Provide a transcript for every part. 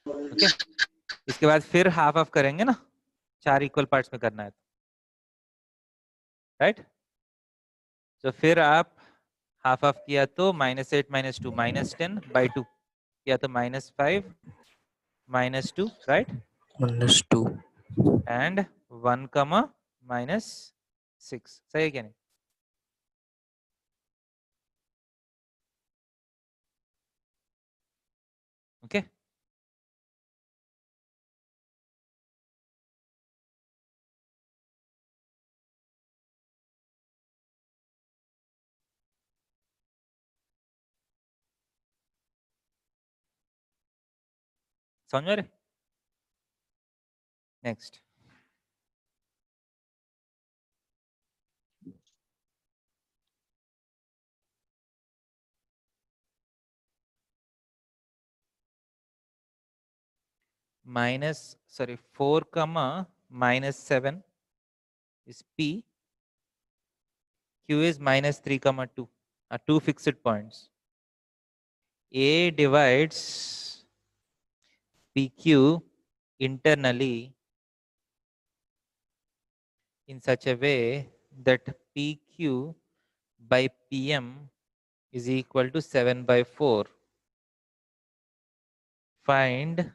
Okay, इसके बाद फिर हाफ ऑफ करेंगे ना, 4 इक्वल पार्ट्स में करना है, राइट। तो फिर आप हाफ ऑफ किया तो -8 -2 -10/2 किया तो -5 -2, राइट, -2 एंड 1, -6, सही है क्या नहीं? ओके, समझ रहे? Next, -4, -7 is P. Q is -3, 2 are two fixed points. A divides PQ internally in such a way that PQ by PM is equal to 7/4. Find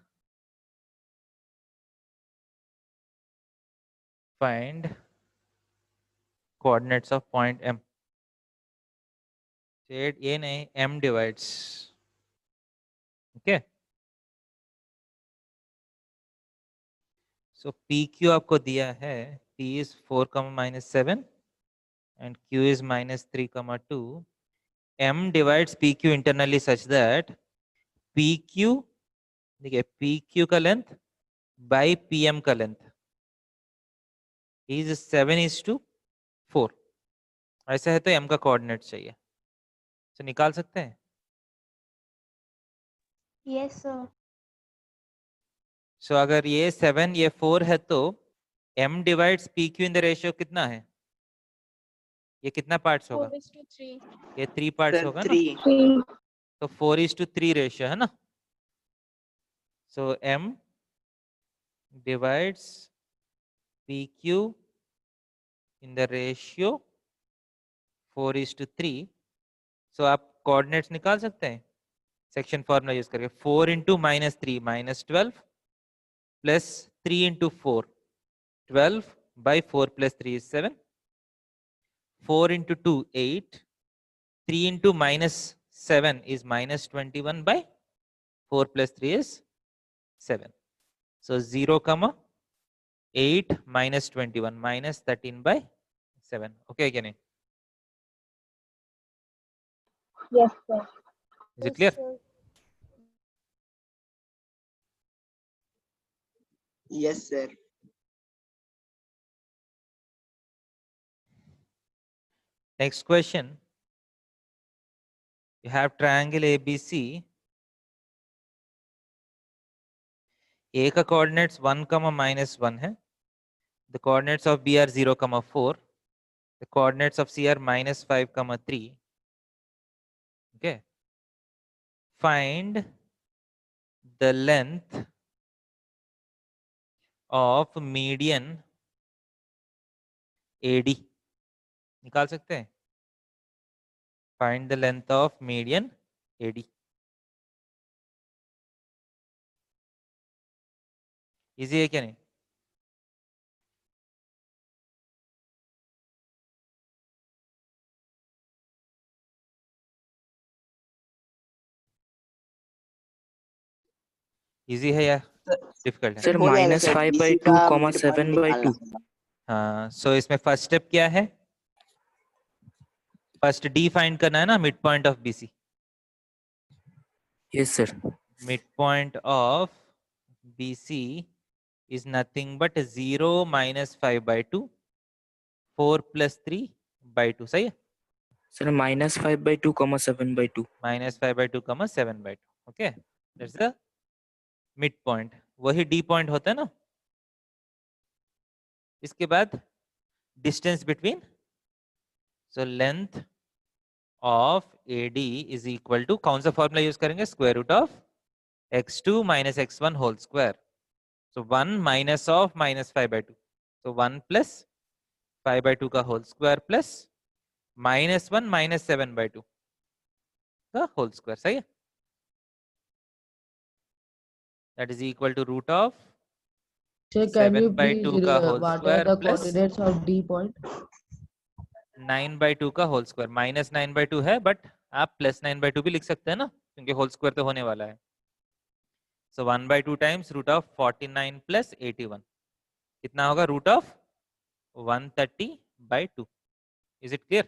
coordinates of point M. Shade A नहीं, M divides. Okay. So PQ आपको दिया है, P is 4, -7 and Q is -3, 2. M divides PQ internally such that PQ, देखिए PQ का length by PM का length is 7:4। ऐसा है तो M का कोऑर्डिनेट चाहिए, तो निकाल सकते हैं। Yes sir. सो अगर ये 7 ये 4 है तो M divides PQ in the ratio कितना है? ये कितना पार्ट्स होगा? 4:3। ये 3 पार्ट्स होगा ना, 3 तो 4:3 रेशियो है ना। सो M divides PQ in the ratio 4:3। सो आप कोऑर्डिनेट्स निकाल सकते हैं सेक्शन फॉर्मूला यूज करके। 4 × -3 -12 plus 3 × 4 12/4 + 3 is 7. 4 × 2 8. 3 × -7 is -21/4 + 3 is 7. So 0, 8 -21 -13/7. Okay, क्या नहीं? Yes sir. Is it clear? yes sir Next question. You have triangle ABC. A का coordinates 1, -1 है. The coordinates of B are 0, 4. The coordinates of C are -5, 3. Okay. Find the length of median AD. निकाल सकते हैं? Find the length of median AD. Easy है क्या नहीं? Easy है या डिफिकल्ट है? सर हो जाएगा सर, BC -5/2, का मिड पॉइंट 7/2। निकालना है। हाँ, सो इसमें फर्स्ट स्टेप क्या है? फर्स्ट डी फाइंड करना है ना, mid point of BC. Yes sir. Mid point of BC is nothing but 0 -5/2 4 + 3/2, सही है? Sir -5/2, 7/2। -5/2, 7/2। Okay, that's the mid point. वही डी पॉइंट होता है ना। इसके बाद distance between, so length of AD is equal to, कौन सा फॉर्मूला यूज करेंगे? Square root of x2 minus x1 whole square. So 1 minus of minus 5 by 2. So 1 plus 5 by 2 का whole square plus minus 1 minus 7 by 2 का whole square. सही है? That is equal to root of Sir, can you 7 by 2 please का whole what are square the plus coordinates of D point? 9 by 2 का whole square. minus 9 by 2 है, but आप plus 9 by 2 भी लिख सकते हैं ना, क्योंकि whole square तो होने वाला है. So 1 by 2 times root of 49 plus 81. कितना होगा? root of 130 by 2. Is it clear?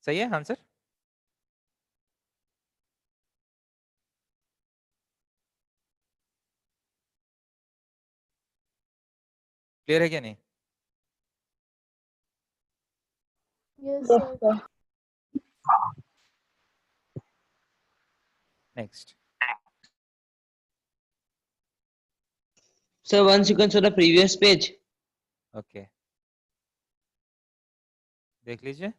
सही है आंसर? क्लियर है क्या नहीं? Yes, sir. Next. Sir, once you can show the previous page. Okay. देख लीजिए.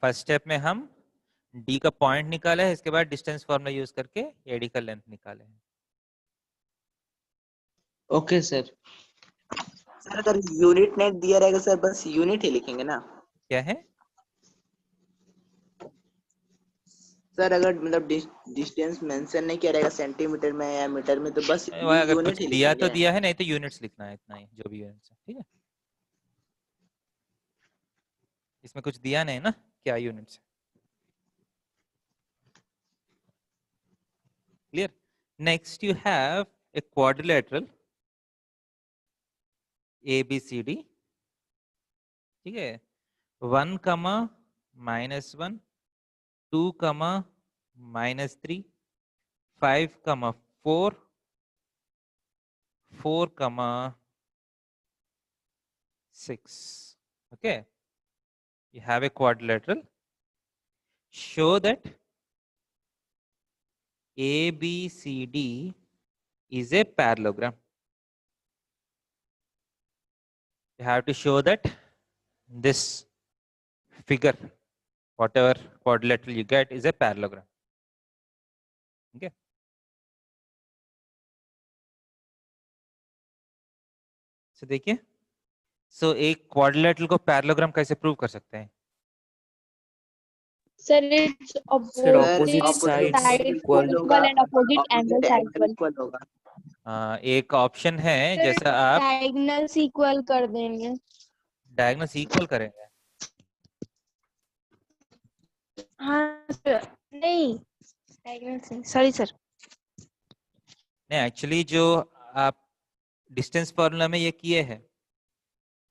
फर्स्ट स्टेप में हम d का पॉइंट निकाला है, इसके बाद डिस्टेंस फॉर्मूला यूज करके AD का लेंथ निकाले हैं. Okay sir. सर अगर यूनिट नेट दिया रहेगा सर, बस यूनिट ही लिखेंगे ना? क्या है सर अगर मतलब डिस्टेंस मेंशन नहीं किया रहेगा सेंटीमीटर में या मीटर में, तो बस अगर यूनिट कुछ ही दिया तो लिखेंगे. दिया है, नहीं तो यूनिट्स लिखना है, इतना ही जो भी यूनिट्स है. ठीक है, इसमें कुछ दिया नहीं ना क्या units. Clear. Next you have a quadrilateral ABCD. ठीक है, 1 कमा -1, 2 कमा -3, 5 कमा 4, 4 कमा 6. Okay, you have a quadrilateral. Show that ABCD is a parallelogram. You have to show that this figure, whatever quadrilateral you get, is a parallelogram. Okay. So देखिए, so एक quadrilateral को parallelogram कैसे प्रूव कर सकते हैं? Sir, it's Sir, opposite opposite sides sides equal. equal and opposite angles are equal. Equal होगा. एक option है, जैसा आप Diagonals equal कर देंगे. डायगोनल्स इक्वल करेंगे. हाँ sir. नहीं. Diagonals नहीं. Sorry sir. नहीं, एक्चुअली जो आप डिस्टेंस फॉर्मूला में ये किए हैं,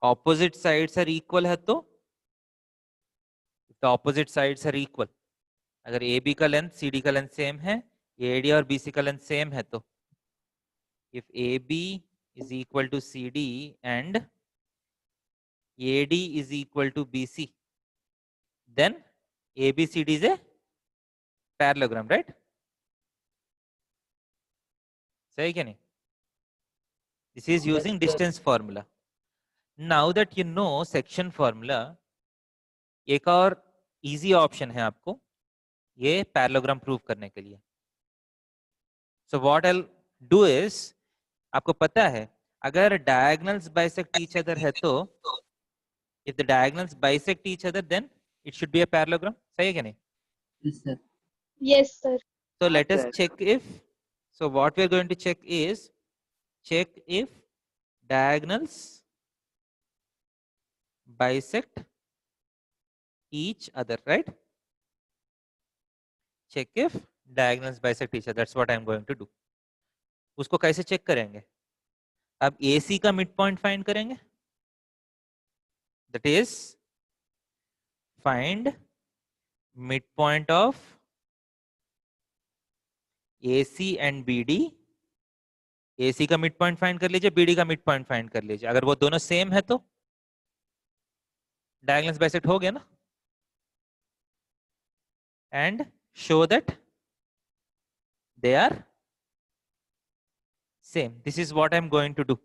ऑपोजिट साइड्स आर इक्वल है तो ऑपोजिट साइड्स आर इक्वल. अगर AB का लेंथ CD का लेंथ सेम है, AD और BC का लेंथ सेम है, तो if AB is equal to CD and AD is equal to BC, then ABCD is a parallelogram, right? सही क्या नहीं? This is using distance formula. Now that you know section formula, एक और easy option है आपको ये parallelogram proof करने के लिए. So what I'll do is, आपको पता है अगर diagonals bisect each other है तो if the diagonals bisect each other, then it should be a parallelogram. सही है क्या नहीं? Yes sir. Yes sir. So let us Sir. check if, so what we are going to check is, check if diagonals bisect each other, right? Check if diagonals bisect each other. That's what I am going to do. उसको कैसे check करेंगे? अब AC का mid point find करेंगे. That is, find midpoint of AC and BD. AC का mid point find कर लीजिए, BD का मिड पॉइंट फाइंड कर लीजिए. अगर वो दोनों सेम है तो डायगोनल्स बाइसेक्ट हो गया ना. And show that they are same. This is what I am going to do.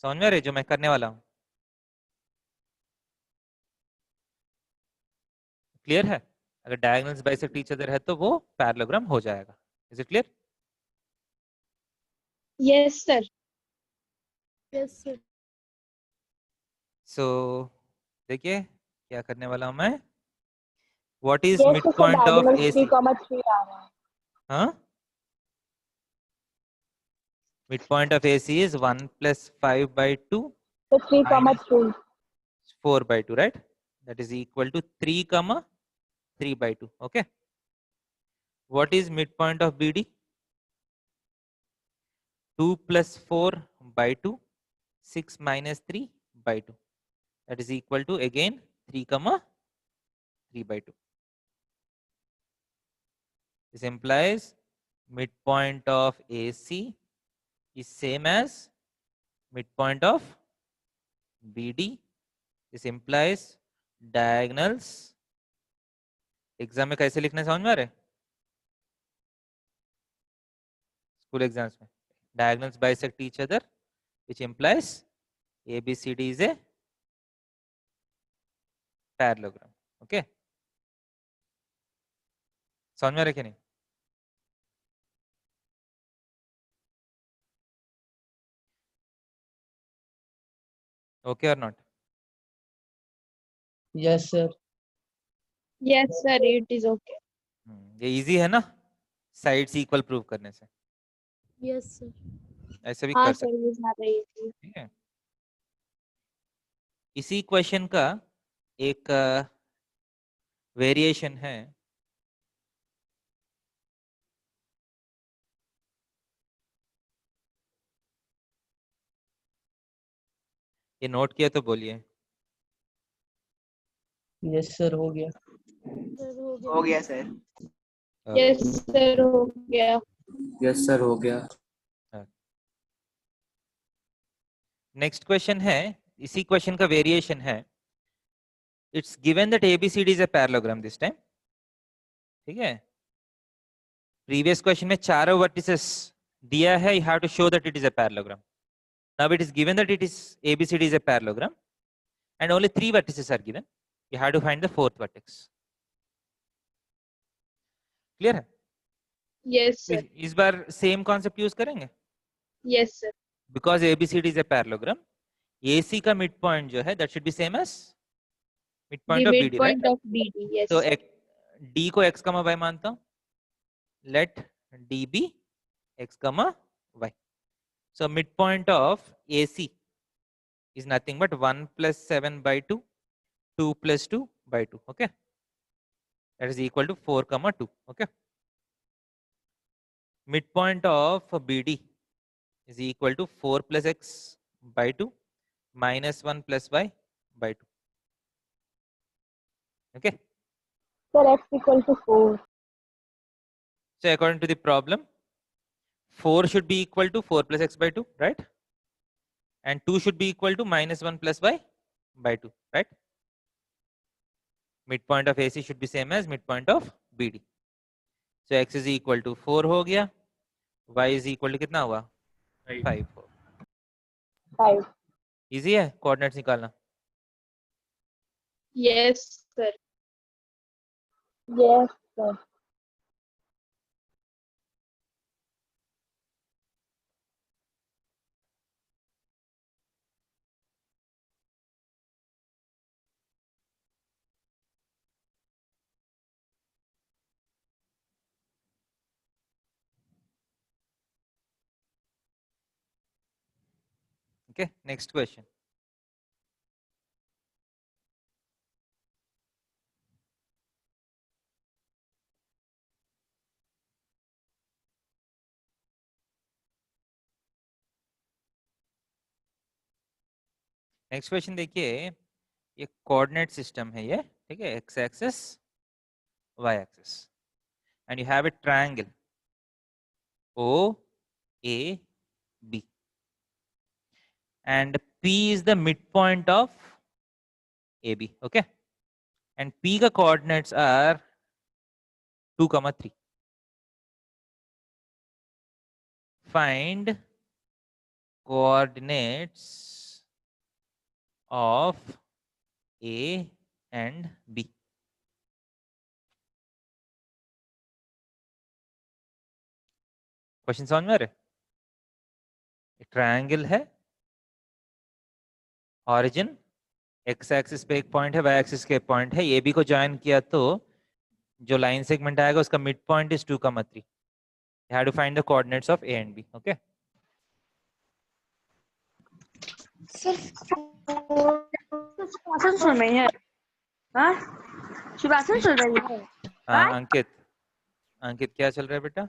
समझ में आ रही जो मैं करने वाला हूं? क्लियर है? अगर डायगोनल्स बाइसेक्ट ईच अदर है तो वो पैरेललोग्राम हो जाएगा. Is it clear? Yes, sir. Yes, sir. सो देखिए क्या करने वाला हूं मैं. What is Yes, mid sir. Point of Diagonal AC? 3,3 आ रहा है. हाँ, midpoint of AC is 1 plus 5 by 2 So 3, minus 3. 4 by 2, right? That is equal to 3 comma 3 by 2. Okay. What is midpoint of BD? 2 plus 4 by 2, 6 minus 3 by 2. That is equal to again 3 comma 3 by 2. This implies midpoint of AC is same as midpoint of BD. This implies diagonals. Exam में कैसे लिखने समझ में आ रहे? School exams में diagonals bisect each other, which implies ABCD is a parallelogram. Okay, समझ में आ रहे कि नहीं? Okay or not? Yes, sir. Yes, sir. It is okay. ये इजी है ना साइड्स इक्वल प्रूव करने से. Yes, sir. ऐसे भी हाँ कर सर, सकते ये ज़्यादा easy. हैं. ठीक है. इसी क्वेश्चन का एक वेरिएशन है. ये नोट किया तो बोलिए. Yes, sir. हो गया. हो गया सर. Yes, sir. हो गया. यस सर हो गया. नेक्स्ट क्वेश्चन है, इसी क्वेश्चन का वेरिएशन है. It's given that ABCD is a parallelogram this time. ठीक है. प्रीवियस क्वेश्चन में चारों वर्टिसेस दिया है, you have to show that it is a parallelogram. Now it is given that it is ABCD is a parallelogram and only 3 vertices are given. You have to find the 4th vertex. Clear है? Yes, तो sir. इस बार same concept use करेंगे. Yes, sir. Because ABCD is a parallelogram, AC का mid point जो है that should be same as mid The point of BD, right? midpoint of BD. Yes, तो sir. D को x, y मानता हूं. Let D be x, y. So midpoint of AC is nothing but 1 plus 7 by 2, 2 plus 2 by 2. Okay, that is equal to 4, 2. Okay, midpoint of BD is equal to 4 plus x by 2 minus 1 plus y by 2. Okay, Sir, x equal to 4. so according to the problem, 4 should be equal to 4 plus x by 2, right? And 2 should be equal to minus 1 plus y by 2, right? Midpoint of AC should be same as midpoint of BD. So x is equal to 4 हो गया, y is equal to कितना हुआ? 5. 5. Easy है coordinates निकालना. Yes, sir. Yes, sir. Okay, next question. Next question देखिए, ये coordinate system है ये. ठीक है, x axis y axis and you have a triangle OAB and P is the midpoint of AB. Okay, and P का coordinates are 2, 3. Find coordinates of A and B. Question समझ में आ रहे? Triangle है, origin x axis पे एक point है, Y axis के point है, ए बी को ज्वाइन किया तो जो लाइन सेगमेंट आएगा उसका mid point is 2,3. You have to find the coordinates of A and B. Okay. सुन रही है? हाँ सुन रही है? हाँ अंकित, अंकित क्या चल रहा है बेटा?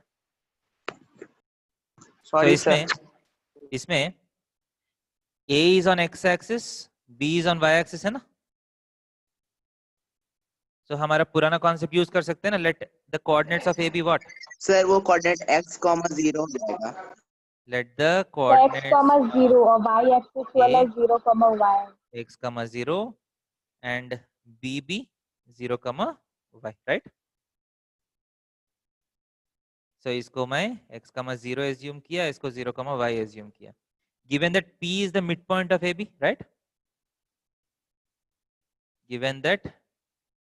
सॉरी इसमें सर। इसमें A is on x axis, B is on y axis है ना? तो हमारा पुराना कॉन्सेप्ट यूज कर सकते हैं ना, let the coordinates of A be what? Sir वो कोऑर्डिनेट x, 0 हो जाएगा। लेट द x, कोऑर्डिनेट्स 0 और y एक्सिस वाला 0, y x, 0 एंड b भी 0, y, राइट? सो इसको मैं x, 0 एज्यूम किया, इसको 0, y एज्यूम किया. Given that P is the midpoint of AB, right? Given that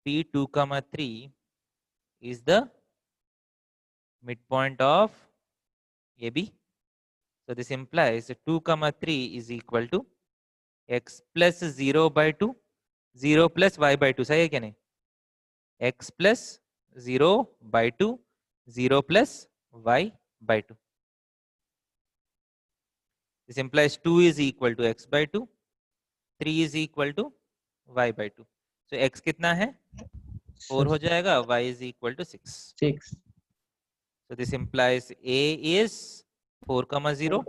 P 2, 3 is the midpoint of AB, so this implies 2, 3 is equal to x plus 0 by 2, 0 plus y by 2. सही है क्या नहीं? x plus 0 by 2, 0 plus y by 2. This implies 2 is equal to x by 2, 3 is equal to y by 2. So x कितना है? 4 हो जाएगा, y is equal to 6. 6. So this implies A is 4, 0,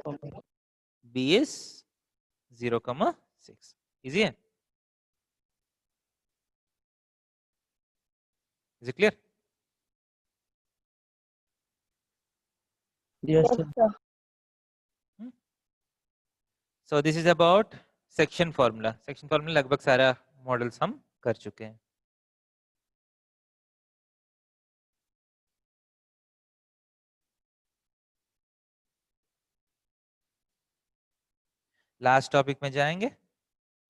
B is 0, 6. Easy है? Is it clear? Yes, sir. So this is about section formula. Section formula लगभग सारा models हम कर चुके हैं. लास्ट टॉपिक में जाएंगे.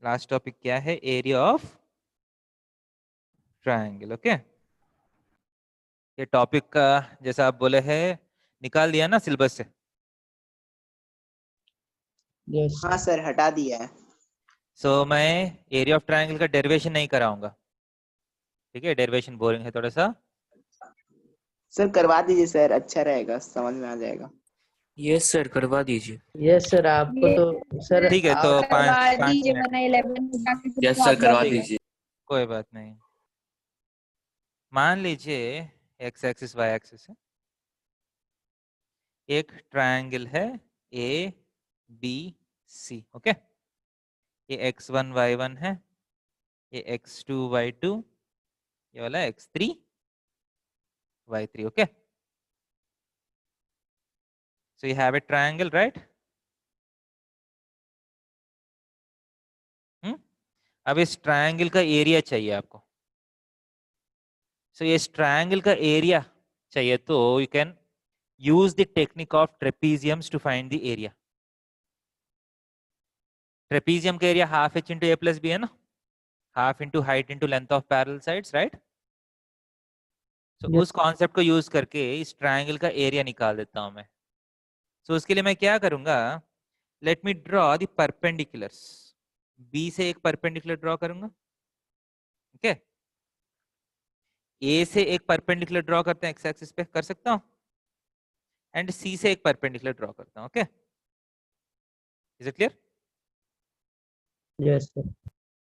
लास्ट टॉपिक क्या है? Area of triangle. ओके, ये टॉपिक का जैसा आप बोले हैं निकाल दिया ना सिलेबस से? Yes. हाँ सर हटा दिया है। सो मैं एरिया ऑफ ट्रायंगल का डेरिवेशन नहीं कराऊंगा, ठीक है? डेरिवेशन बोरिंग है थोड़ा सा. सर करवा दीजिए सर, अच्छा रहेगा, समझ में आ जाएगा। यस सर करवा दीजिए। यस सर, आपको तो सर ठीक है, तो आप- 5 मिनट. यस सर करवा ठीक है, दीजिए। कोई बात नहीं. मान लीजिए एक्स एक्सिस वाई एक्सिस है, एक ट्रायंगल है ए बी सी. ओके, ये x1 y1 है, ये x2 y2, ये वाला x3 y3. Okay, so you have a triangle, right? अब इस ट्रायंगल का एरिया चाहिए आपको. सो ये इस ट्रायंगल का एरिया चाहिए तो you can use the technique of trapeziums to find the area. Trapezium का area half h into a plus b है ना, half into height into length of parallel sides, right? So Yes. उस concept को use करके इस triangle का area निकाल देता हूं मैं. So उसके लिए मैं क्या करूंगा? Let me draw the perpendiculars. B से एक परपेंडिकुलर ड्रॉ करूंगा, ओके? A से एक परपेंडिकुलर ड्रॉ करते हैं, एक्स एक्सिस पे कर सकता हूं, एंड C से एक परपेंडिकुलर ड्रॉ करता हूं. Okay, is it clear? Yes, sir.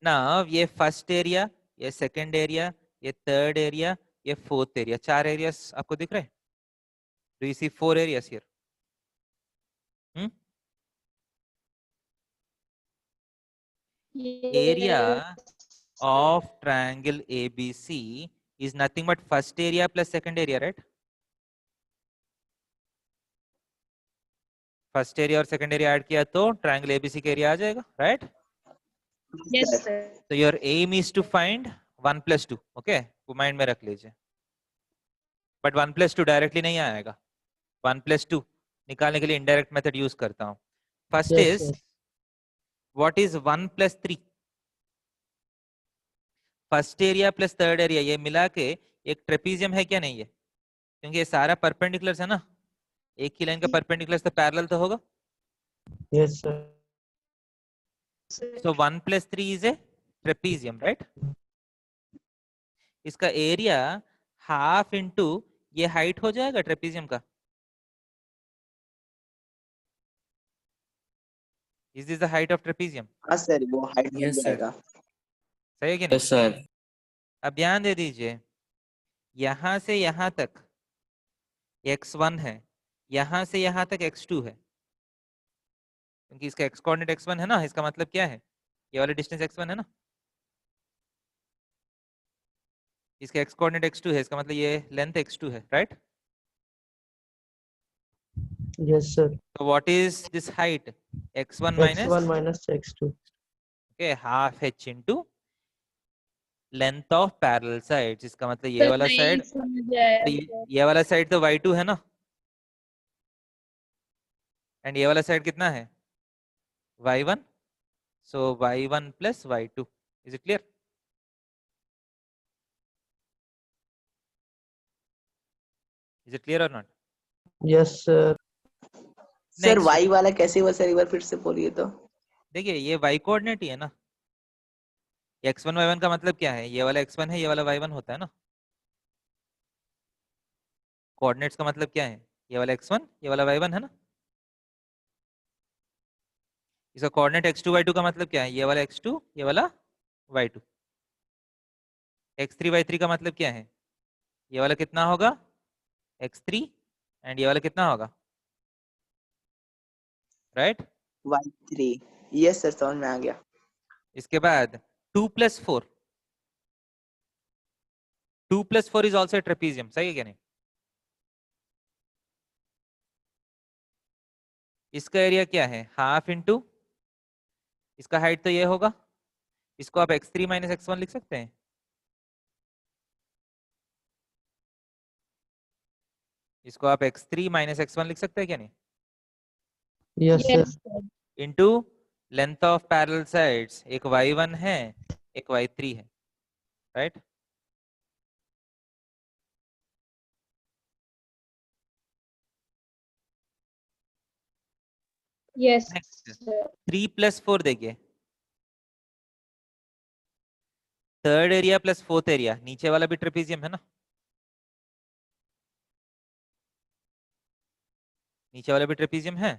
Now ये फर्स्ट एरिया, ये सेकंड एरिया, ये थर्ड एरिया, ये फोर्थ एरिया, 4 एरियाज आपको दिख रहे हैं? Do you see 4 areas here? Area of triangle ABC is nothing but first area plus second area, right? First area और second area add किया तो ट्रायंगल एबीसी का एरिया आ जाएगा, right? Yes, sir. So your aim is to find 1 plus 2. Okay, वो mind में रख लीजिए. But 1 plus 2 directly नहीं आएगा. 1 plus 2 निकालने के लिए इनडायरेक्ट मेथड यूज करता हूं. First Yes, is sir. What is 1 plus 3? First area plus third area ये मिला के एक ट्रेपीजियम है क्या? नहीं है, क्योंकि ये सारा परपेंडिकुलर है ना. एक ही लाइन का परपेंडिकुलर तो पैरेलल तो होगा. Yes, sir. So 1 plus 3 is a trapezium, right? इसका एरिया हाफ इंटू ये हाइट हो जाएगा ट्रेपेजियम का. Is this the height of trapezium? हाँ सर, वो हाइट मिल Yes, sir. जाएगा। सही है कि नहीं? Yes, sir. अब ध्यान दे दीजिए, यहां से यहां तक x1 है, यहां से यहां तक x2 है, क्योंकि इसका x कोऑर्डिनेट x1 है ना. इसका मतलब क्या है? ये वाला डिस्टेंस x1 है ना, इसका x कोऑर्डिनेट x2 है, इसका मतलब ये लेंथ x2 है, राइट? Yes, sir. तो what is this height? x1 minus X1 minus X2. Okay half h into length of parallel sides. इसका मतलब ये वाला साइड, ये वाला साइड तो y2 है ना, एंड ये वाला साइड कितना है? y1. So y1 plus y2. Is it clear? Is it clear और not? Yes, sir. Sir Next. Y वाला कैसे हुआ सर, एक बार फिर से बोलिए तो। देखिए ये y कोऑर्डिनेट ही है ना. x1 y1 का मतलब क्या है? ये वाला x1 है, ये वाला y1 होता है ना. कोऑर्डिनेट्स का मतलब क्या है? ये वाला x1, ये वाला y1 है ना. इसका कोऑर्डिनेट x2 y2 का मतलब क्या है? ये वाला x2, ये वाला y2. x3 y3 का मतलब क्या है? ये वाला कितना होगा? x3, एंड ये वाला कितना होगा? राइट? y3। यस सर, समझ में आ गया। इसके बाद 2 plus 4. 2 plus 4 is also trapezium. सही है क्या नहीं? इसका एरिया क्या है? हाफ इंटू इसका हाइट तो ये होगा. इसको आप x3 माइनस x1 लिख सकते हैं. इसको आप x3 माइनस x1 लिख सकते हैं क्या नहीं? Yes, sir. Into length of parallel sides. एक y1 है, एक y3 है, राइट? Yes. नेक्स्ट 3 प्लस 4 देखिए. Third area plus fourth area, नीचे वाला भी ट्रेपेजियम है ना. नीचे वाला भी ट्रेपेजियम है.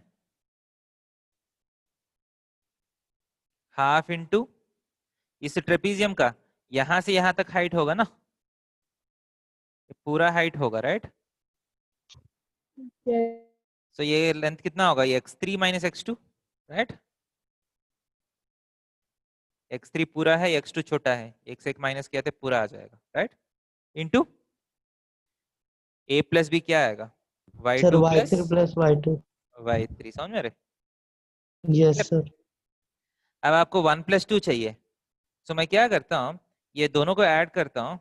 हाफ इंटू इस ट्रेपेजियम का यहां से यहां तक हाइट होगा ना, ये पूरा हाइट होगा, राइट? Yes. सो ये लेंथ कितना होगा? ये x3 minus x2, right? x3 पूरा है, x2 छोटा है, एक से एक माइनस किया तो पूरा आ जाएगा, right? Into a plus b क्या आएगा? Sir, y2 plus Y3 plus Y2. y3. समझ में आ रहे? Yes, sir. अब आपको 1 प्लस 2 चाहिए. सो मैं क्या करता हूँ, ये दोनों को ऐड करता हूँ.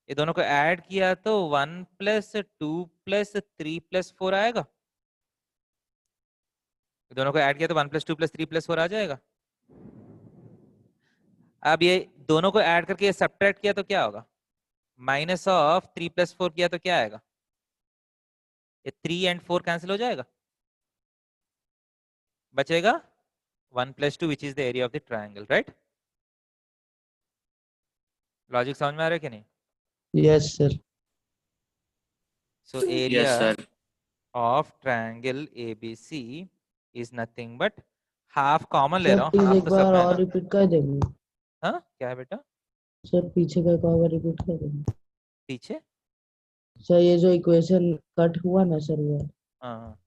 ये दोनों को ऐड किया तो 1 प्लस 2 प्लस 3 प्लस 4 आएगा. दोनों को ऐड किया तो 1 प्लस 2 प्लस 3 प्लस 4 आ जाएगा. अब ये दोनों को ऐड करके ये सब्ट्रैक्ट किया तो क्या होगा? माइनस ऑफ 3 प्लस 4 किया तो क्या आएगा? ये 3 एंड 4 कैंसिल हो जाएगा, बचेगा 1 plus 2 which is the area of the triangle, right? Logic समझ में आ रहा है कि नहीं? Yes, sir. So Yes, area sir. Of triangle ABC is nothing but half. Common ले Sir, रहा हूँ, please हाफ एक तो सब बार में है और ना. रिपीट कर देंगे. हाँ क्या है बेटा? सर पीछे का एक और रिपीट कर देंगे. पीछे? सर ये जो इक्वेशन कट हुआ ना सर वो. हाँ.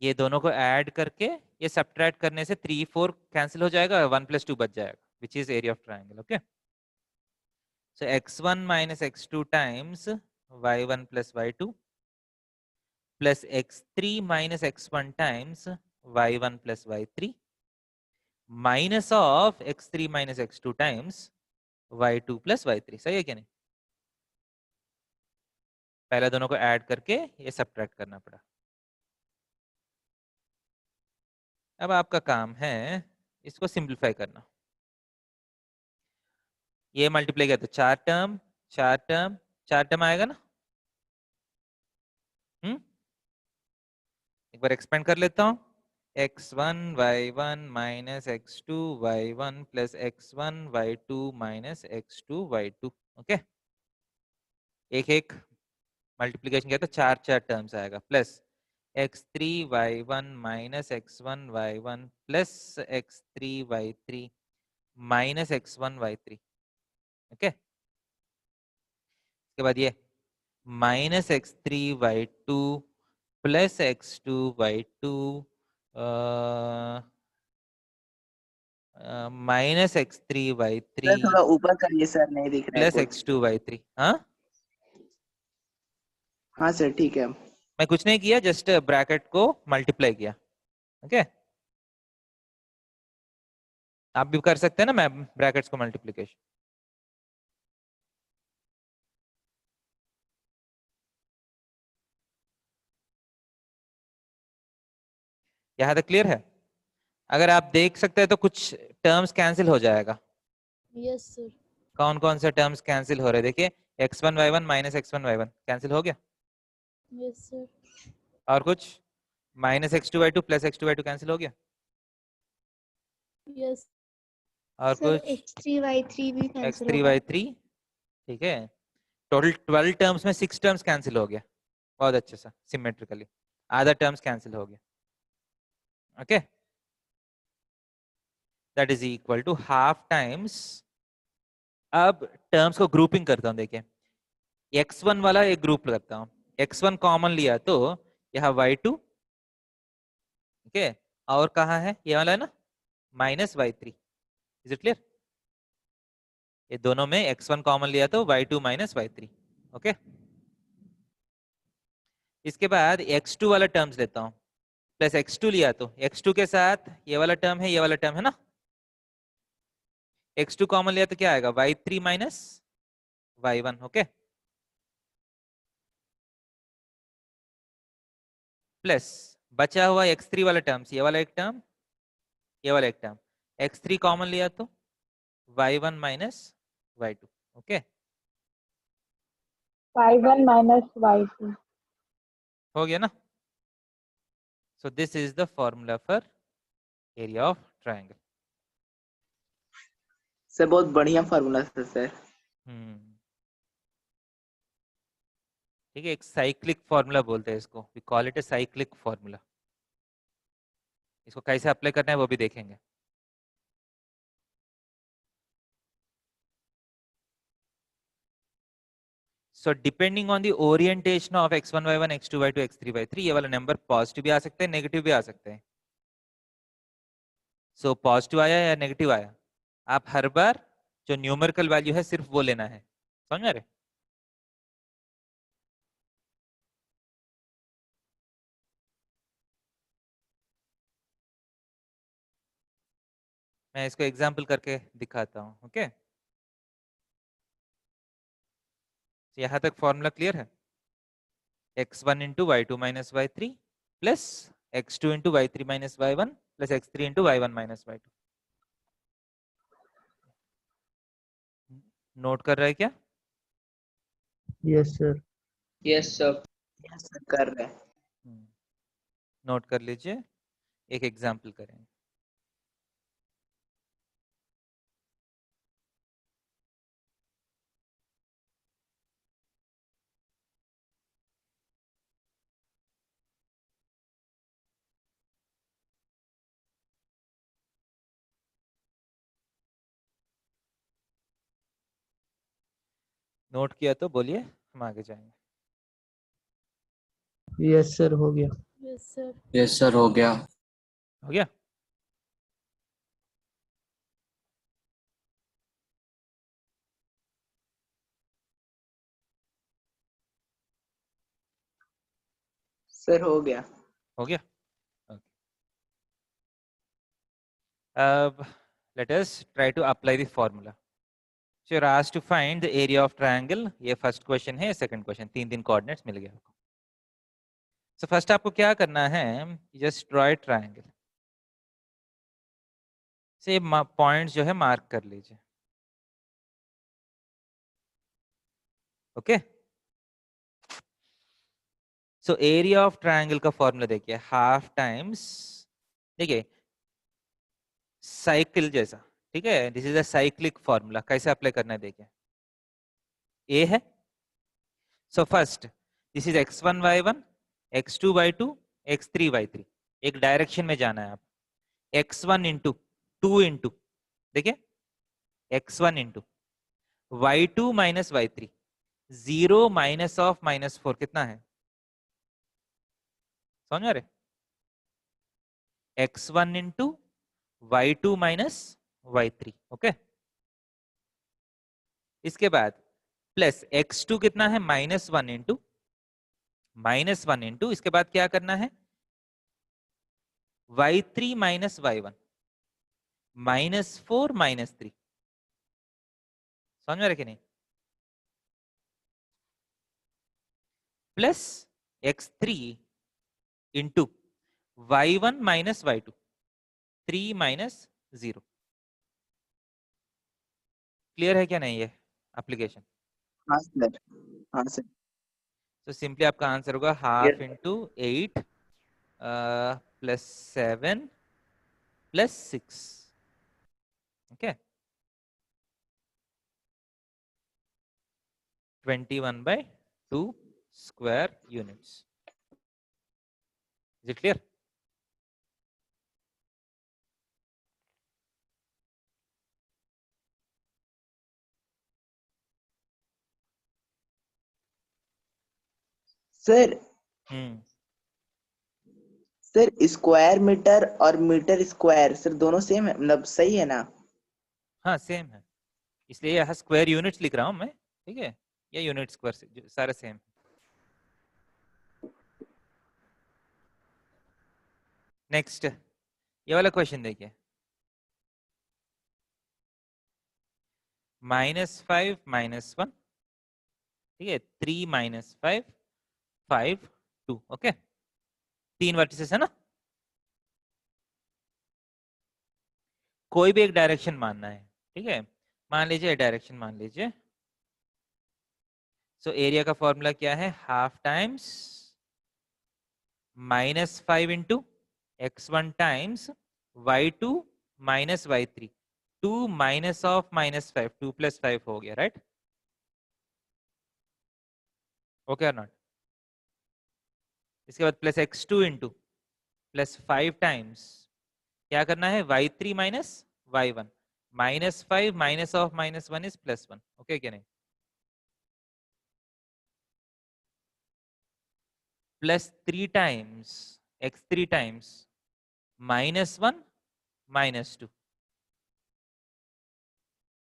ये दोनों को ऐड करके ये सब्ट्रैक्ट करने से 3 4 कैंसिल हो जाएगा, 1 प्लस 2 बच जाएगा, which is area of triangle. Okay, so x1 minus x2 times y1 plus y2 plus x3 minus x1 times y1 plus y3 minus of x3 minus x2 times y2 plus y3. सही है क्या नहीं? पहले दोनों को add करके ये subtract करना पड़ा. अब आपका काम है इसको सिंप्लीफाई करना. ये मल्टीप्लाई किया तो 4 टर्म 4 टर्म 4 टर्म आएगा ना? एक बार एक्सपेंड कर लेता हूँ। x1 y1 minus x2 y1 plus x1 y2 minus x2 y2। Okay, एक एक मल्टीप्लीकेशन किया तो 4 टर्म्स आएगा, plus x3 y1 minus x1 y1 plus x3 y3 minus x1 y3। Okay, इसके बाद ये minus x3 y2 plus x2 y2 minus x3 y3 sir थोड़ा ऊपर करिए सर, नहीं दिख रहा है प्लस कुछ। x2 y3। हाँ, हाँ सर ठीक है। मैं कुछ नहीं किया, जस्ट ब्रैकेट को मल्टीप्लाई किया। ओके, आप भी कर सकते हैं ना मैम ब्रैकेट्स को मल्टीप्लिकेशन। यहाँ तक क्लियर है? अगर आप देख सकते हैं तो कुछ टर्म्स कैंसिल हो जाएगा। Yes sir. कौन कौन से टर्म्स कैंसिल हो रहे हैं देखिए, x1 y1 minus x1 y1 cancel हो गया, यस सर। और कुछ minus x2 y2 plus x2 y2 cancel हो गया, यस और सर। कुछ x3 y3 भी कैंसिल x3 होगा। y3। ठीक है, टोटल 12 टर्म्स में 6 टर्म्स कैंसिल हो गया, बहुत अच्छे से सिमेट्रिकली आधा टर्म्स कैंसिल हो गया। Okay, that is equal to half times. अब टर्म्स को ग्रुपिंग करता हूं, देखिए x1 वाला एक ग्रुप करता हूं, x1 कॉमन लिया तो यह y2। ओके, और कहाँ है ये वाला है ना, minus y3। Is it clear? ये दोनों में x1 कॉमन लिया तो y2 माइनस y3। ओके, इसके बाद x2 वाला टर्म्स लेता हूं, प्लस x2 लिया तो x2 के साथ ये वाला टर्म है, ये वाला टर्म है ना, x2 कॉमन लिया तो क्या आएगा, y3 minus y1। Okay, plus बचा हुआ x3 वाला टर्म्स, ये वाला एक टर्म, ये वाला एक टर्म, x3 कॉमन लिया तो y1 minus y2। Okay, y1 minus y2. हो गया ना? So this is the formula for area of triangle. Sir बहुत बढ़िया फार्मूला था सर। ठीक है, एक साइक्लिक फॉर्मूला बोलते हैं इसको, we call it a cyclic formula. इसको कैसे अप्लाई करना है वो भी देखेंगे। So depending on the orientation of x1 y1 x2 y2 x3 y3, ये वाला नंबर पॉजिटिव भी आ सकते हैं, नेगेटिव भी आ सकते हैं। सो पॉजिटिव आया या नेगेटिव आया, आप हर बार जो न्यूमेरिकल वैल्यू है सिर्फ वो लेना है, समझ रहे? मैं इसको एग्जाम्पल करके दिखाता हूँ। ओके, यहाँ तक फॉर्मूला क्लियर है? x1 into y two minus y three plus x2 into y three minus y one plus x3 into y one minus y two. Note कर रहा है क्या? Yes sir. Yes sir. Yes sir कर रहे हैं। Note कर लीजिए, एक एग्जाम्पल करेंगे। नोट किया तो बोलिए, हम आगे जाएंगे। यस सर, हो गया। Yes sir. यस सर हो गया। हो गया? सर हो गया। हो गया? Okay. अब let us try to apply the formula. So you're asked to find the area of triangle. ये फर्स्ट क्वेश्चन है, सेकंड क्वेश्चन, तीन कोऑर्डिनेट्स मिल गया आपको। So फर्स्ट आपको क्या करना है, जस्ट ड्रॉ ए ट्रायंगल। से पॉइंट्स जो है मार्क कर लीजिए। Okay, so area of triangle का फॉर्मूला देखिए, हाफ टाइम्स, देखिए साइकिल जैसा, ठीक है, this is a cyclic formula. कैसे अप्लाई करना है देखिए, ए है, so first this is x1 y1, x2 y2, x3 y3, एक डायरेक्शन में जाना है आप, x1 इंटू 2 इंटू, देखिए x1 into y2 minus y3, 0 minus of -4 कितना है, समझ रहे, x1 into y2 minus y3, okay. इसके बाद प्लस x2 कितना है, -1 इंटू -1 इंटू, इसके बाद क्या करना है, y3 माइनस y1, -4 -3, समझ रहे कि नहीं, plus x3 into y1 minus y2, 3 minus 0। Clear है क्या नहीं ये एप्लीकेशन? हाँ सर, हाँ सर। तो सिंपली आपका आंसर होगा half into 8 plus 7 plus 6, okay, 21/2 square units. Is it clear? Sir hmm, sir square meter और मीटर स्क्वायर सर दोनों सेम है, मतलब सही है ना? हाँ सेम है, इसलिए यहाँ स्क्वायर यूनिट्स लिख रहा हूँ मैं, ठीक है, ये यूनिट स्क्वायर सारे सेम। नेक्स्ट ये वाला क्वेश्चन देखिए, -5 -1, ठीक है, 3 -5 5 2, ओके, 3 वर्टिसेस है ना, कोई भी एक डायरेक्शन मानना है, ठीक है, मान लीजिए डायरेक्शन मान लीजिए। सो एरिया का फॉर्मूला क्या है, half times -5 into x1 times y2 minus y3, 2 minus of -5, 2 + 5 हो गया, राइट, ओके और नॉट। इसके बाद plus x2 into plus 5 times, क्या करना है, y3 minus y1, -5 minus of -1 is +1, okay क्या नहीं, plus 3 times x3 times -1 -2,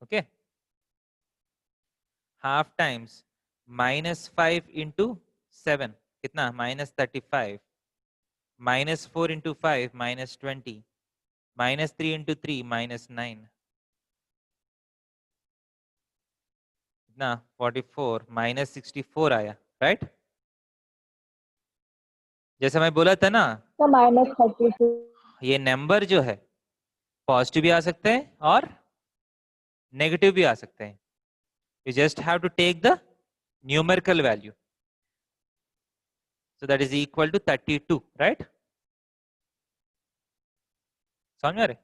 okay, half times -5 into 7 कितना, -35, -4 इंटू 5 -20, -3 इंटू 3 -9, कितना 44, -64 आया, राइट। जैसा मैं बोला था ना, तो -32। ये नंबर जो है पॉजिटिव भी आ सकते हैं और नेगेटिव भी आ सकते हैं, you just have to take the numerical value, so that is equal to 32, right? समझ में आ रहे?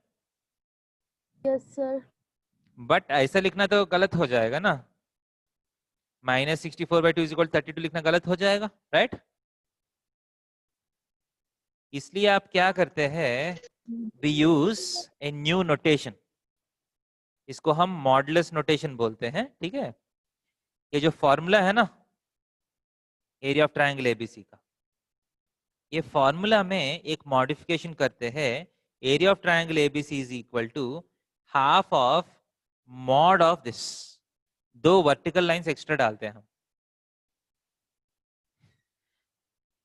Yes, sir. बट ऐसा लिखना तो गलत हो जाएगा ना, -64/2 = 32 लिखना गलत हो जाएगा, राइट। इसलिए आप क्या करते हैं, we use a new notation, इसको हम मॉडुलस नोटेशन बोलते हैं, ठीक है। ये जो फॉर्मूला है ना एरिया ऑफ ट्रायंगल एबीसी का, ये फॉर्मूला में एक मॉडिफिकेशन करते हैं, area of triangle ABC is equal to half of mod of this, 2 vertical lines extra डालते हैं हम,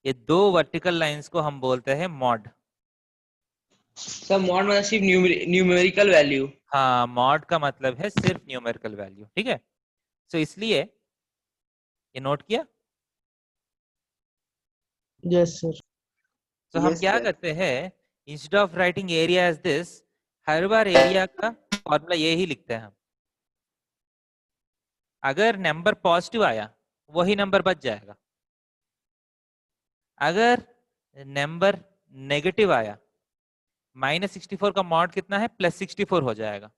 ये 2 वर्टिकल लाइंस को हम बोलते हैं मॉड। सर मॉड मतलब सिर्फ न्यूमेरिकल वैल्यू। हाँ, मॉड का मतलब है सिर्फ न्यूमेरिकल वैल्यू, ठीक है। सो इसलिए ये नोट किया। Yes sir. तो हम Yes, क्या sir. करते हैं, instead of writing area as this, हर बार एरिया का फॉर्मूला ये ही लिखते हैं हम, अगर नंबर पॉजिटिव आया वही नंबर बच जाएगा, अगर नंबर नेगेटिव आया, -64 का मॉड कितना है, +64 हो जाएगा।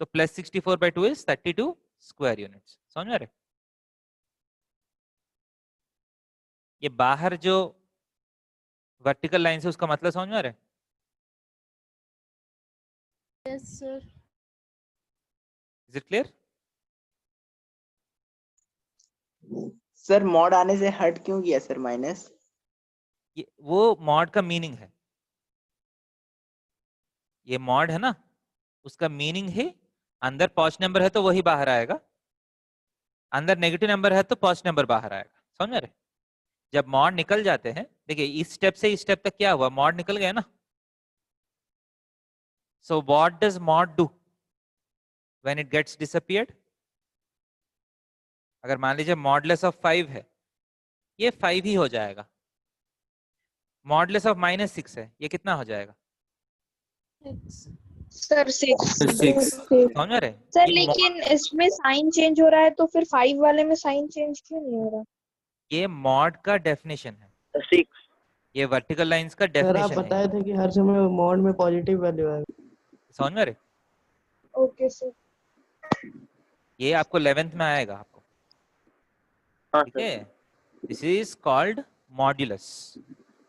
सो +64/2 इज 32 स्क्वायर यूनिट्स। समझ में आ रहे? ये बाहर जो वर्टिकल लाइन से उसका मतलब समझ में आ रहा है? Yes, sir. Is it clear? Sir mod आने से हट क्यों किया सर माइनस? ये वो मॉड का मीनिंग है, ये मॉड है ना, उसका मीनिंग है अंदर पॉजिटिव नंबर है तो वही बाहर आएगा, अंदर नेगेटिव नंबर है तो पॉजिटिव नंबर बाहर आएगा। समझ में? जब मॉड निकल जाते हैं, देखिए इस स्टेप से इस स्टेप तक क्या हुआ, मॉड निकल गया ना। So what does mod do when it gets disappeared? अगर मान लीजिए मॉडलेस ऑफ 5 है, ये 5 ही हो जाएगा। मॉडलेस ऑफ -6 है, ये कितना हो जाएगा? सर 6। Six. समझ में रहे? सर ये लेकिन इसमें साइन चेंज हो रहा है तो फिर 5 वाले में साइन चेंज क्यों नहीं हो रहा? ये मॉड का डेफिनेशन है, 6. ये वर्टिकल लाइंस का सर आप डेफिनेशन है। बताए थे कि हर समय मॉड में पॉजिटिव वैल्यू है। समझ में रहे? Okay sir. ये आपको 11th में आएगा आपको, हाँ ठीक सर। है? This is called modulus.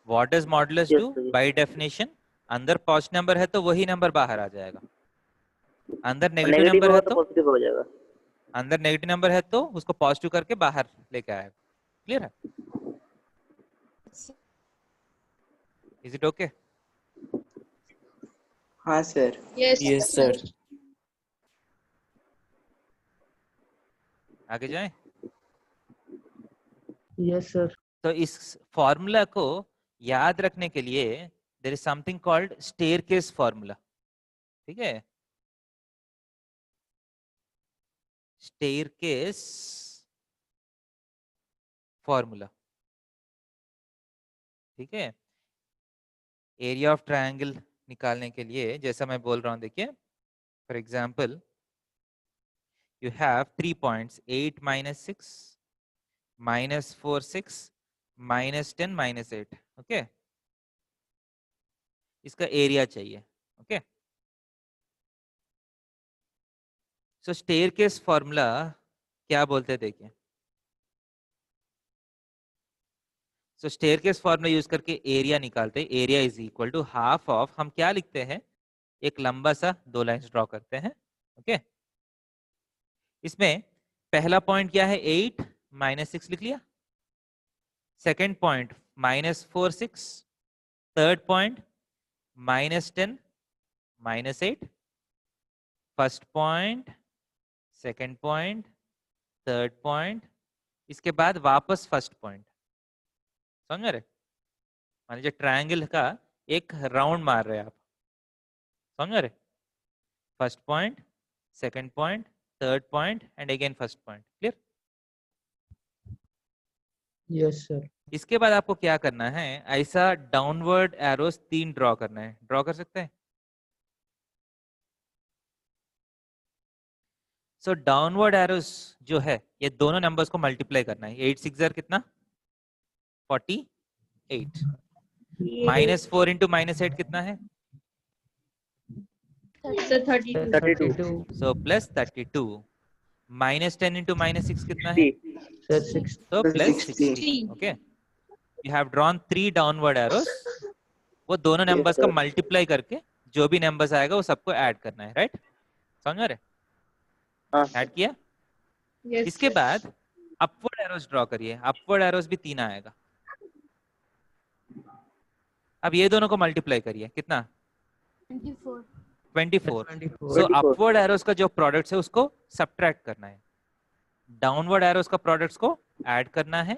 What does modulus Yes, do? sir. By definition अंदर पॉजिटिव नंबर है तो वही नंबर बाहर आ जाएगा, अंदर नेगेटिव नेगेटिव नंबर है होगा तो तो पॉजिटिव हो जाएगा। अंदर नेगेटिव नंबर है तो उसको पॉजिटिव करके बाहर लेके आएगा। क्लियर है? Is it okay? हाँ सर। Yes sir. आगे जाएं। Yes sir. तो इस फॉर्मूला को याद रखने के लिए there is something called staircase formula. ठीक है? स्टेयरकेस फॉर्मूला, ठीक है? एरिया ऑफ ट्रायंगल निकालने के लिए जैसा मैं बोल रहा हूं, देखिए for example you have 3 points, 8 minus 6 minus 4 6 minus 10 minus 8, okay? इसका एरिया चाहिए, ओके? सो स्टेयरकेस फॉर्मूला क्या बोलते हैं, देखिए। सो स्टेयरकेस फॉर्मूला यूज करके एरिया निकालते हैं। Area is equal to half of, हम क्या लिखते हैं, एक लंबा सा 2 लाइंस ड्रॉ करते हैं, ओके? इसमें पहला पॉइंट क्या है, 8 -6 लिख लिया। Second point -4 6, third point -10 -8, first point, second point, third point, इसके बाद वापस फर्स्ट पॉइंट। समझ रहे? मान लीजिए ट्रायंगल का एक राउंड मार रहे हैं आप, समझ रहे? First point, second point, third point and again first point. Clear? Yes sir. इसके बाद आपको क्या करना है, ऐसा डाउनवर्ड एरोस 3 ड्रॉ करना है। ड्रॉ कर सकते हैं? सो डाउनवर्ड एरोस जो है, ये दोनों नंबर्स को मल्टीप्लाई करना है। 8 6 जार कितना, 48। -4 इंटू -8 कितना है, सर 32। 32। सो +32। -10 इंटू -6 कितना है, 60. सर 6। तो +60। 60। Okay, you have drawn 3 downward arrows. वो दोनों नंबर्स का मल्टीप्लाई करके जो भी नंबर्स आएगा वो सबको ऐड करना है, राइट? समझ रहे? हाँ ऐड किया? यस इसके बाद अपवर्ड एरोस ड्रॉ करिए। अपवर्ड एरोस भी 3 आएगा। अब ये दोनों को मल्टीप्लाई करिए, कितना, 24। 24। 24। सो 24. अपवर्ड एरोस का जो प्रोडक्ट है उसको सब्ट्रैक्ट करना है, डाउनवर्ड एरोस का प्रोडक्ट्स को ऐड करना है,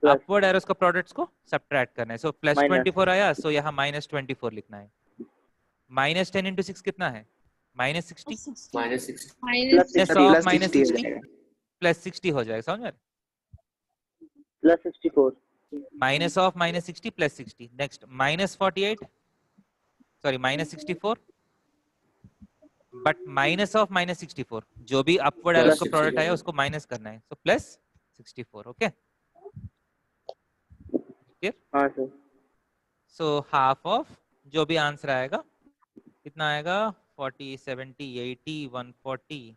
Plus. अपवर्ड एरोस का प्रोडक्ट्स को सब्ट्रैक्ट करना है। सो Minus. +24 आया, सो यहाँ -24 लिखना है। -10 इंटू 6 कितना है, -60। माइनस Plus सर of +60 हो -60 जाएगा। +60 हो जाएगा। समझ रहे? +64. Minus of -60 +60। Next -48, sorry -64, but minus of -64, जो भी अपवर्ड एरोस का प्रोडक्ट आया उसको माइनस करना है, सो +64। ओके, हाँ सर। सो हाफ ऑफ जो भी आंसर आएगा कितना आएगा 40 70 80 140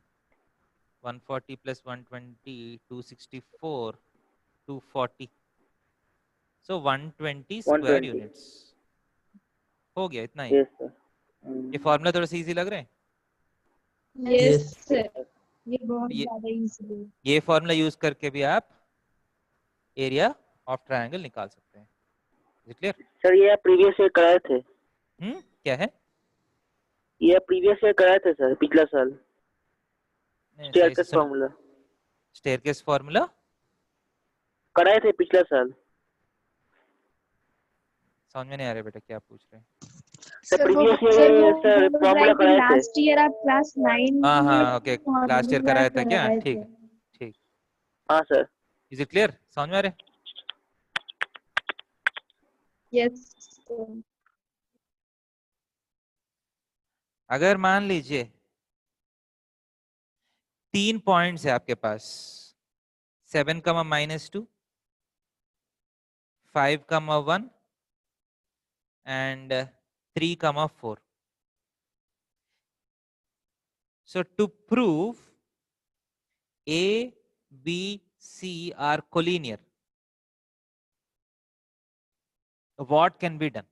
140 प्लस 120 264 240 सो 120 स्क्वायर 120। यूनिट्स हो गया इतना ही। Yes sir. ये फॉर्मूला थोड़ा सा इजी लग रहा है। Yes Yes. सर, ये बहुत ये- ज्यादा इजी है। ये फॉर्मूला यूज करके भी आप एरिया ऑफ ट्रायंगल निकाल सकते हैं। Is clear? सर ये आप प्रीवियस ईयर कराए थे, क्या है? ये आप प्रीवियस ईयर कराए थे सर, पिछला साल। स्टेयरकेस फार्मूला स्टेयरकेस फॉर्मूला कराए थे पिछला साल। समझ में नहीं आ रहा बेटा क्या पूछ रहे हैं। Sir previous year sir formula कराए थे। लास्ट ईयर आप क्लास 9 हाँ में हाँ ओके लास्ट ईयर कराया था क्या? ठीक है ठीक। हाँ सर। Is it clear? समझ में आ रहा है? यस अगर मान लीजिए 3 पॉइंट्स है आपके पास 7 -2 5 1 and 3 4. So to prove A, B, C are collinear, what can be done?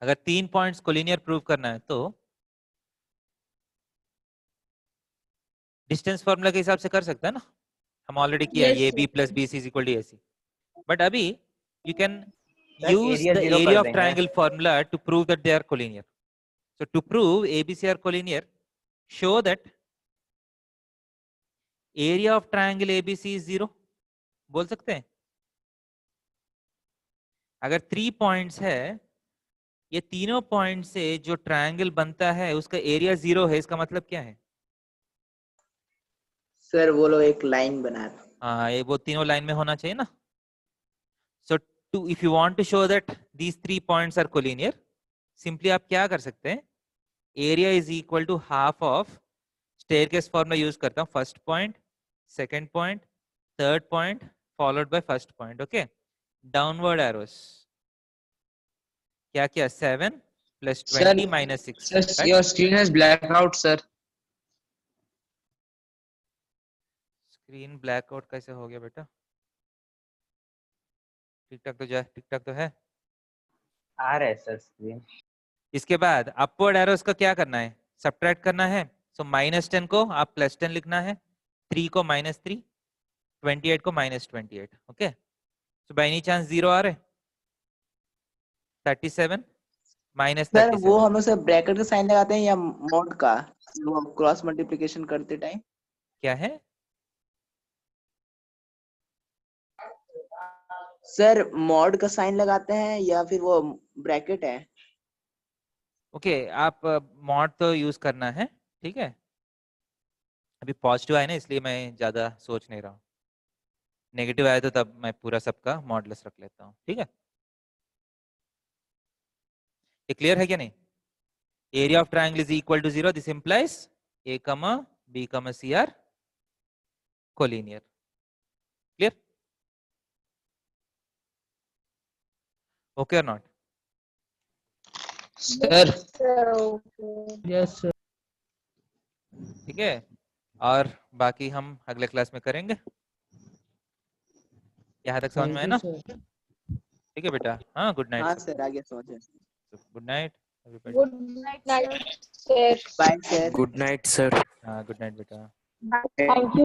अगर 3 पॉइंट्स कोलिनियर प्रूव करना है तो डिस्टेंस फॉर्मूला के हिसाब से कर सकता है ना, हम ऑलरेडी किया है, Yes, a sir. B plus b c is equal to a c. But अभी you can Sir, use area the zero area कर of देंगे। triangle formula to prove that they are collinear. So to prove ABC are collinear, show that area of triangle ABC is 0. बोल सकते हैं? अगर 3 points है, ये तीनों point से जो ट्रायंगल बनता है उसका एरिया 0 है, इसका मतलब क्या है? सर वो लोग एक लाइन बना रहे। हाँ ये वो तीनों लाइन में होना चाहिए ना। So to if you want to show that these 3 points are collinear, simply आप क्या कर सकते हैं? Area is equal to half of staircase formula use करता हूं, first point, second point, third point followed by first point. Okay, downward arrows क्या किया? 7 + 20 - 6। Sir, your screen has blacked out, sir. Screen blackout कैसे हो गया बेटा? ठीक ठाक तो ठीक ठाक तो है। आ रहा है सर स्क्रीन। इसके बाद अपवर्ड एरोस का क्या करना है? सब्ट्रैक्ट करना है। सो -10 को आप +10 लिखना है, 3 को -3, 28 को -28। Okay, so by any chance 0 आ रहे? 37 सर वो -37 हम लोग से ब्रैकेट का साइन लगाते हैं या मॉड का, वो क्रॉस मल्टीप्लिकेशन करते टाइम? क्या है? सर मॉड का साइन लगाते हैं या फिर वो ब्रैकेट है? ओके आप मॉड तो यूज करना है, ठीक है। अभी पॉजिटिव आए ना इसलिए मैं ज्यादा सोच नहीं रहा हूँ, नेगेटिव आया तो तब मैं पूरा सबका मॉडलेस रख लेता हूँ, ठीक है। ये क्लियर है क्या नहीं? Area of triangle is equal to 0, this implies A, B, C are collinear. Clear? Okay or not? Sir Yes, sir. ठीक है, और बाकी हम अगले क्लास में करेंगे। यहाँ तक समझ में आया ना? Thank you, sir. ठीक है बेटा, हाँ गुड नाइट। हाँ सर आगे समझे। Good night everybody. Good night, sir. Bye sir. Good night, sir. हाँ गुड नाइट बेटा। Thank you.